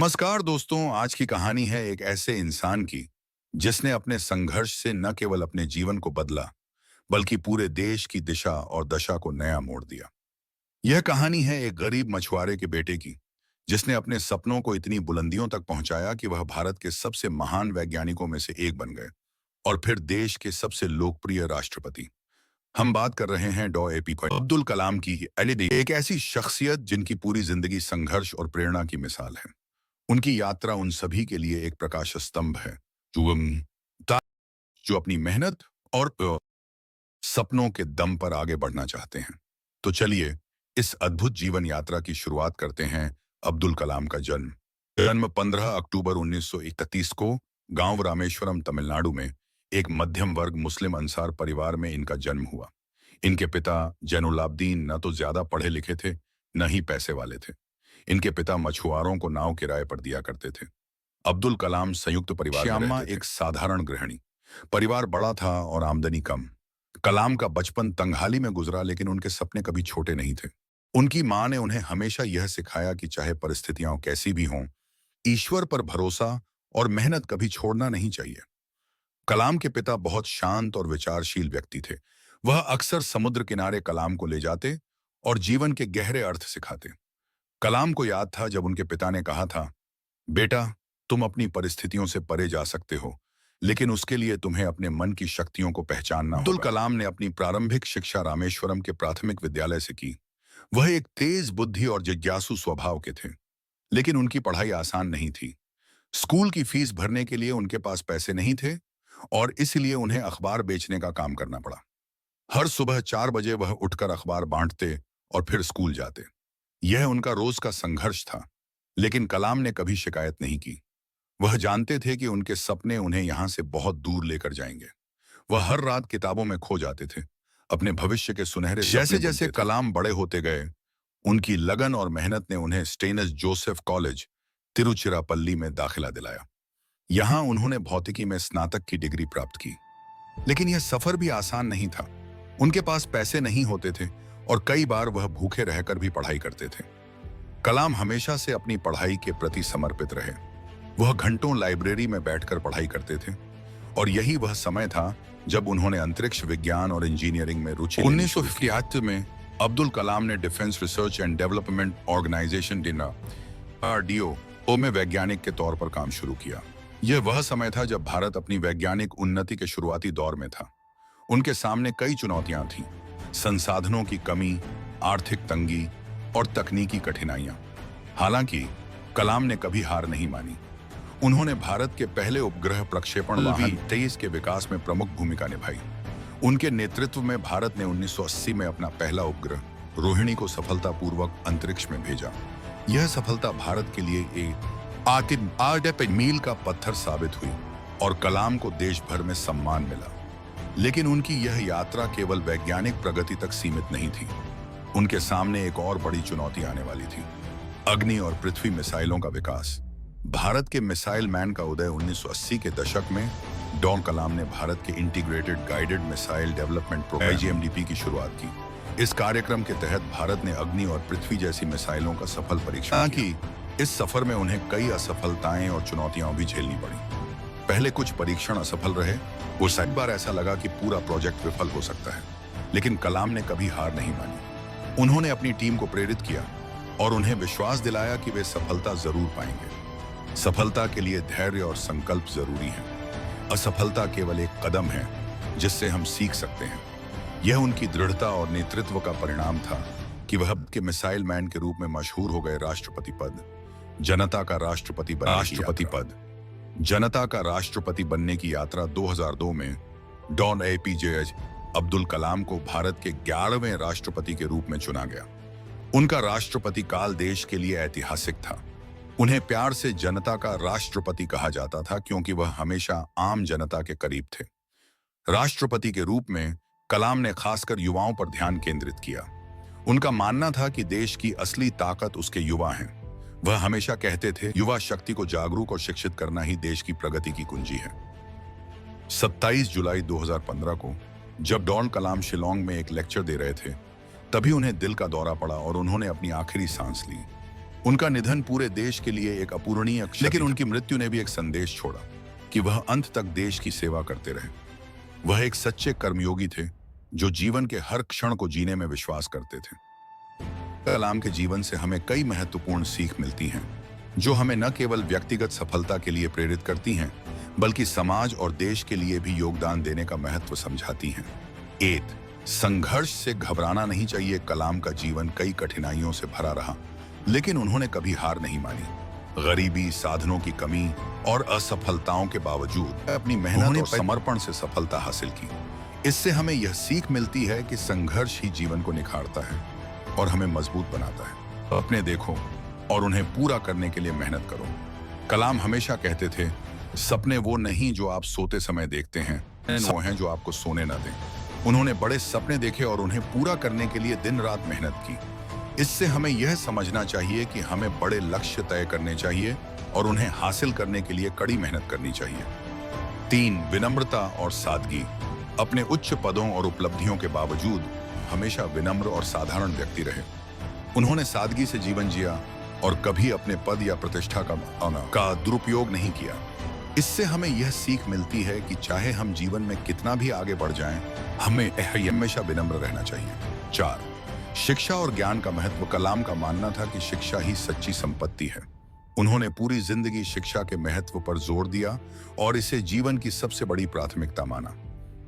नमस्कार दोस्तों। आज की कहानी है एक ऐसे इंसान की जिसने अपने संघर्ष से न केवल अपने जीवन को बदला बल्कि पूरे देश की दिशा और दशा को नया मोड़ दिया। यह कहानी है एक गरीब मछुआरे के बेटे की जिसने अपने सपनों को इतनी बुलंदियों तक पहुंचाया कि वह भारत के सबसे महान वैज्ञानिकों में से एक बन गए और फिर देश के सबसे लोकप्रिय राष्ट्रपति। हम बात कर रहे हैं डॉ एपी अब्दुल कलाम की। एक ऐसी शख्सियत जिनकी पूरी जिंदगी संघर्ष और प्रेरणा की मिसाल है। उनकी यात्रा उन सभी के लिए एक प्रकाश स्तंभ है जो अपनी मेहनत और सपनों के दम पर आगे बढ़ना चाहते हैं। तो चलिए इस अद्भुत जीवन यात्रा की शुरुआत करते हैं। अब्दुल कलाम का जन्म जन्म 15 अक्टूबर 1931 को गांव रामेश्वरम, तमिलनाडु में एक मध्यम वर्ग मुस्लिम अंसार परिवार में इनका जन्म हुआ। इनके पिता जैनुलाब्दीन न तो ज्यादा पढ़े लिखे थे, न ही पैसे वाले थे। इनके पिता मछुआरों को नाव किराए पर दिया करते थे। अब्दुल कलाम संयुक्त परिवार में रहते थे। एक साधारण गृहिणी। परिवार बड़ा था और आमदनी कम। कलाम का बचपन तंगहाली में गुजरा, लेकिन उनके सपने कभी छोटे नहीं थे। उनकी मां ने उन्हें हमेशा यह सिखाया कि चाहे परिस्थितियां कैसी भी हों, ईश्वर पर भरोसा और मेहनत कभी छोड़ना नहीं चाहिए। कलाम के पिता बहुत शांत और विचारशील व्यक्ति थे। वह अक्सर समुद्र किनारे कलाम को ले जाते और जीवन के गहरे अर्थ सिखाते। कलाम को याद था जब उनके पिता ने कहा था, बेटा, तुम अपनी परिस्थितियों से परे जा सकते हो, लेकिन उसके लिए तुम्हें अपने मन की शक्तियों को पहचानना होगा। अब्दुल कलाम ने अपनी प्रारंभिक शिक्षा रामेश्वरम के प्राथमिक विद्यालय से की। वह एक तेज बुद्धि और जिज्ञासु स्वभाव के थे, लेकिन उनकी पढ़ाई आसान नहीं थी। स्कूल की फीस भरने के लिए उनके पास पैसे नहीं थे और इसलिए उन्हें अखबार बेचने का काम करना पड़ा। हर सुबह 4 बजे वह उठकर अखबार बांटते और फिर स्कूल जाते। यह उनका रोज का संघर्ष था, लेकिन कलाम ने कभी शिकायत नहीं की। वह जानते थे कि उनके सपने उन्हें यहां से बहुत दूर लेकर जाएंगे। वह हर रात किताबों में खो जाते थे, अपने भविष्य के सुनहरे जैसे जैसे कलाम बड़े होते गए, उनकी लगन और मेहनत ने उन्हें स्टेनस जोसेफ कॉलेज, तिरुचिरापल्ली में दाखिला दिलाया। यहां उन्होंने भौतिकी में स्नातक की डिग्री प्राप्त की। लेकिन यह सफर भी आसान नहीं था। उनके पास पैसे नहीं होते थे और कई बार वह भूखे रहकर भी पढ़ाई करते थे। कलाम हमेशा से अपनी पढ़ाई के प्रति समर्पित रहे। वह घंटों लाइब्रेरी में बैठकर पढ़ाई करते थे और यही वह समय था जब उन्होंने अंतरिक्ष विज्ञान और इंजीनियरिंग में रुचि 1958 में अब्दुल कलाम ने defence research and development organisation DRDO में वैज्ञानिक के तौर पर काम शुरू किया। यह वह समय था जब भारत अपनी वैज्ञानिक उन्नति के शुरुआती दौर में था। उनके सामने कई चुनौतियां थीं, संसाधनों की कमी, आर्थिक तंगी और तकनीकी कठिनाइयां। हालांकि कलाम ने कभी हार नहीं मानी। उन्होंने भारत के पहले उपग्रह प्रक्षेपण वाहन 23 के विकास में प्रमुख भूमिका निभाई। उनके नेतृत्व में भारत ने 1980 में अपना पहला उपग्रह रोहिणी को सफलतापूर्वक अंतरिक्ष में भेजा। यह सफलता भारत के लिए एक मील का पत्थर साबित हुई और कलाम को देश भर में सम्मान मिला। लेकिन उनकी यह यात्रा केवल वैज्ञानिक प्रगति तक सीमित नहीं थी। उनके सामने एक और बड़ी चुनौती आने वाली थी, अग्नि और पृथ्वी मिसाइलों का विकास। भारत के मिसाइल मैन का उदय 1980 के दशक में डॉ कलाम ने भारत के integrated guided missile development programme IGMDP की शुरुआत की। इस कार्यक्रम के तहत भारत ने अग्नि और पृथ्वी जैसी मिसाइलों का सफल परीक्षण किया। इस सफर में उन्हें कई असफलताएं और चुनौतियां भी झेलनी पड़ी। पहले कुछ परीक्षण असफल रहे और एक बार ऐसा लगा कि पूरा प्रोजेक्ट विफल हो सकता है, लेकिन कलाम ने कभी हार नहीं मानी। उन्होंने अपनी टीम को प्रेरित किया और उन्हें विश्वास दिलाया कि वे सफलता जरूर पाएंगे। सफलता के लिए धैर्य और संकल्प जरूरी है। असफलता केवल एक कदम है जिससे हम सीख सकते हैं। यह उनकी दृढ़ता और नेतृत्व का परिणाम था कि वह के मिसाइल मैन के रूप में मशहूर हो गए। राष्ट्रपति पद, जनता का राष्ट्रपति जनता का राष्ट्रपति बनने की यात्रा 2002 में डॉन APJ अब्दुल कलाम को भारत के 11वें राष्ट्रपति के रूप में चुना गया। उनका राष्ट्रपति काल देश के लिए ऐतिहासिक था। उन्हें प्यार से जनता का राष्ट्रपति कहा जाता था क्योंकि वह हमेशा आम जनता के करीब थे। राष्ट्रपति के रूप में कलाम ने खासकर युवाओं पर ध्यान केंद्रित किया। उनका मानना था कि देश की असली ताकत उसके युवा हैं। वह हमेशा कहते थे, युवा शक्ति को जागरूक और शिक्षित करना ही देश की प्रगति की कुंजी है। 27 जुलाई 2015 को जब डॉन कलाम शिलोंग में एक लेक्चर दे रहे थे, तभी उन्हें दिल का दौरा पड़ा और उन्होंने अपनी आखिरी सांस ली। उनका निधन पूरे देश के लिए एक अपूरणीय क्षति, लेकिन उनकी मृत्यु ने भी एक संदेश छोड़ा कि वह अंत तक देश की सेवा करते रहे। वह एक सच्चे कर्मयोगी थे जो जीवन के हर क्षण को जीने में विश्वास करते थे। कलाम के जीवन से हमें कई महत्वपूर्ण सीख मिलती हैं जो हमें न केवल व्यक्तिगत सफलता के लिए प्रेरित करती हैं बल्कि समाज और देश के लिए भी योगदान देने का महत्व समझाती हैं। 8. संघर्ष से घबराना नहीं चाहिए। कलाम का जीवन कई कठिनाइयों से भरा रहा, लेकिन उन्होंने कभी हार नहीं मानी। गरीबी, साधनों की कमी और असफलताओं के बावजूद अपनी मेहनत और समर्पण से सफलता हासिल की। इससे हमें यह सीख मिलती है कि संघर्ष ही जीवन को निखारता है और हमें मजबूत बनाता है। अपने देखो और उन्हें पूरा करने के लिए मेहनत करो। कलाम हमेशा कहते थे, सपने वो नहीं जो आप सोते समय देखते हैं, वो हैं जो आपको सोने न दें। उन्होंने बड़े सपने देखे और उन्हें पूरा करने के लिए दिन रात मेहनत की। इससे हमें यह समझना चाहिए कि हमें बड़े लक्ष्य तय करने चाहिए और उन्हें हासिल करने के लिए कड़ी मेहनत करनी चाहिए। 3. विनम्रता और सादगी। अपने उच्च पदों और उपलब्धियों के बावजूद हमेशा विनम्र और साधारण व्यक्ति रहे। उन्होंने सादगी से जीवन जिया और कभी अपने पद या प्रतिष्ठा का दुरुपयोग नहीं किया। इससे हमें यह सीख मिलती है कि चाहे हम जीवन में कितना भी आगे बढ़ जाएं, हमें हमेशा विनम्र रहना चाहिए। 4. शिक्षा और ज्ञान का महत्व। कलाम का मानना था कि शिक्षा ही सच्ची संपत्ति है। उन्होंने पूरी जिंदगी शिक्षा के महत्व पर जोर दिया और इसे जीवन की सबसे बड़ी प्राथमिकता माना।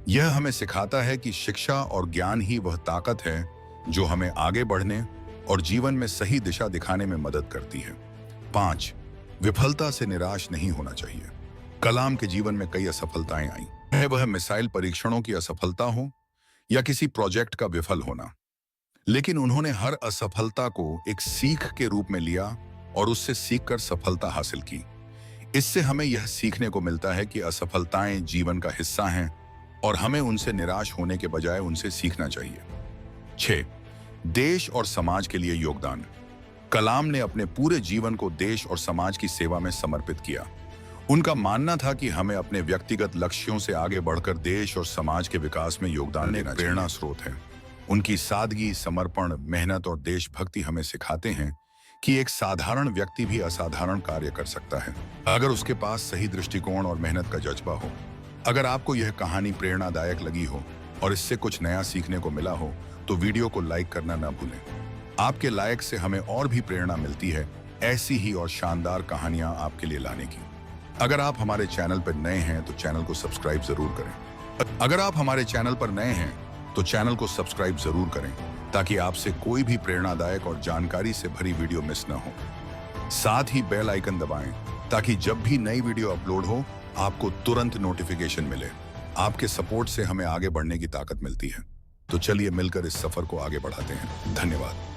यह हमें सिखाता है कि शिक्षा और ज्ञान ही वह ताकत है जो हमें आगे बढ़ने और जीवन में सही दिशा दिखाने में मदद करती है। 5. विफलता से निराश नहीं होना चाहिए। कलाम के जीवन में कई असफलताएं आईं, चाहे वह मिसाइल परीक्षणों की असफलता हो या किसी प्रोजेक्ट का विफल होना, लेकिन उन्होंने हर असफलता को एक सीख के रूप में लिया और उससे सीखकर सफलता हासिल की। इससे हमें यह सीखने को मिलता है कि असफलताएं जीवन का हिस्सा हैं और हमें उनसे निराश होने के बजाय उनसे सीखना चाहिए। 6. देश और समाज के लिए योगदान। कलाम ने अपने पूरे जीवन को देश और समाज की सेवा में समर्पित किया। उनका मानना था कि हमें अपने व्यक्तिगत लक्ष्यों से आगे बढ़कर देश और समाज के विकास में योगदान देना प्रेरणा स्रोत है। उनकी सादगी, समर्पण, मेहनत और देशभक्ति हमें सिखाते हैं कि एक साधारण व्यक्ति भी असाधारण कार्य कर सकता है अगर उसके पास सही दृष्टिकोण और मेहनत का जज्बा हो। अगर आपको यह कहानी प्रेरणादायक लगी हो और इससे कुछ नया सीखने को मिला हो तो वीडियो को लाइक करना ना भूलें। आपके लाइक से हमें और भी प्रेरणा मिलती है ऐसी ही और शानदार कहानियां आपके लिए लाने की। अगर आप हमारे चैनल पर नए हैं तो चैनल को सब्सक्राइब जरूर करें। अगर आप हमारे चैनल पर नए हैं तो चैनल को सब्सक्राइब जरूर करें ताकि आपसे कोई भी प्रेरणादायक और जानकारी से भरी वीडियो मिस न हो। साथ ही बेल आइकन दबाएं ताकि जब भी नई वीडियो अपलोड हो आपको तुरंत नोटिफिकेशन मिले। आपके सपोर्ट से हमें आगे बढ़ने की ताकत मिलती है। तो चलिए मिलकर इस सफर को आगे बढ़ाते हैं। धन्यवाद।